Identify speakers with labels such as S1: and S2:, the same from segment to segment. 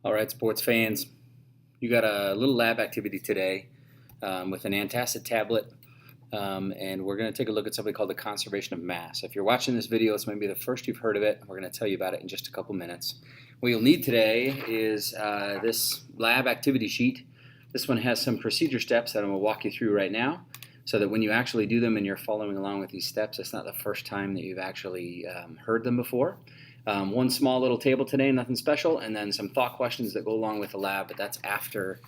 S1: All right, sports fans, you got a little lab activity today with an antacid tablet, and we're going to take a look at something called the conservation of mass. If you're watching this video, it's maybe the first you've heard of it. We're going to tell you about it in just a couple minutes. What you'll need today is this lab activity sheet. This one has some procedure steps that I'm going to walk you through right now, so that when you actually do them and you're following along with these steps, it's not the first time that you've actually heard them before. One small little table today, nothing special, and then some thought questions that go along with the lab, but that's after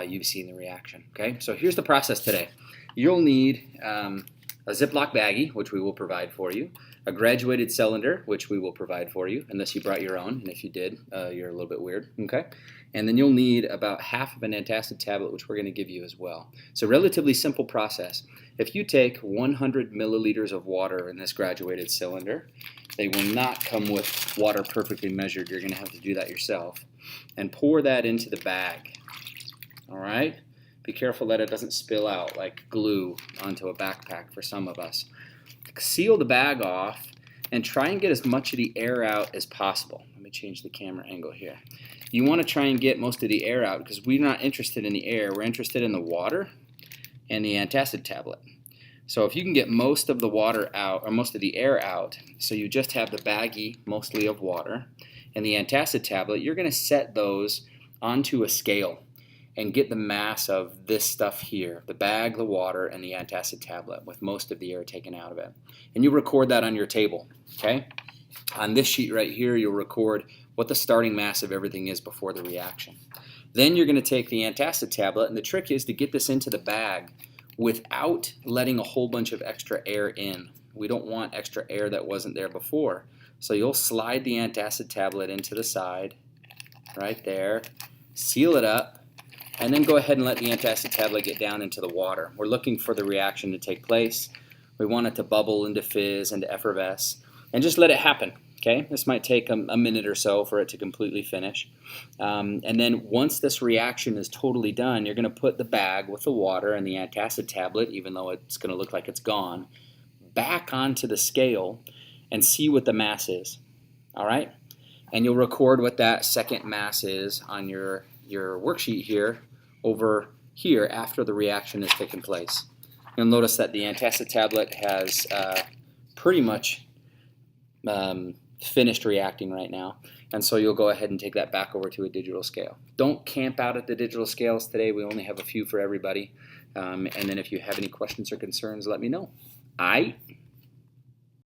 S1: you've seen the reaction. Okay, so here's the process today. You'll need a Ziploc baggie, which we will provide for you, a graduated cylinder, which we will provide for you, unless you brought your own, and if you did, you're a little bit weird, okay? And then you'll need about half of an antacid tablet, which we're going to give you as well. So relatively simple process. If you take 100 milliliters of water in this graduated cylinder, they will not come with water perfectly measured. You're going to have to do that yourself. And pour that into the bag, all right? Be careful that it doesn't spill out like glue onto a backpack for some of us. Seal the bag off and try and get as much of the air out as possible. Let me change the camera angle here. You want to try and get most of the air out because we're not interested in the air. We're interested in the water and the antacid tablet. So if you can get most of the water out, or most of the air out, so you just have the baggie mostly of water and the antacid tablet, you're going to set those onto a scale and get the mass of this stuff here, the bag, the water, and the antacid tablet with most of the air taken out of it. And you record that on your table, okay? On this sheet right here, you'll record what the starting mass of everything is before the reaction. Then you're going to take the antacid tablet, and the trick is to get this into the bag without letting a whole bunch of extra air in. We don't want extra air that wasn't there before. So you'll slide the antacid tablet into the side, right there, seal it up, and then go ahead and let the antacid tablet get down into the water. We're looking for the reaction to take place. We want it to bubble and to fizz and to effervesce, and just let it happen. Okay, this might take a minute or so for it to completely finish. And then once this reaction is totally done, you're going to put the bag with the water and the antacid tablet, even though it's going to look like it's gone, back onto the scale and see what the mass is. All right? And you'll record what that second mass is on your worksheet here over here after the reaction has taken place. You'll notice that the antacid tablet has pretty much finished reacting right now, and so you'll go ahead and take that back over to a digital scale. Don't camp out at the digital scales today. We only have a few for everybody, and then if you have any questions or concerns, let me know. All right?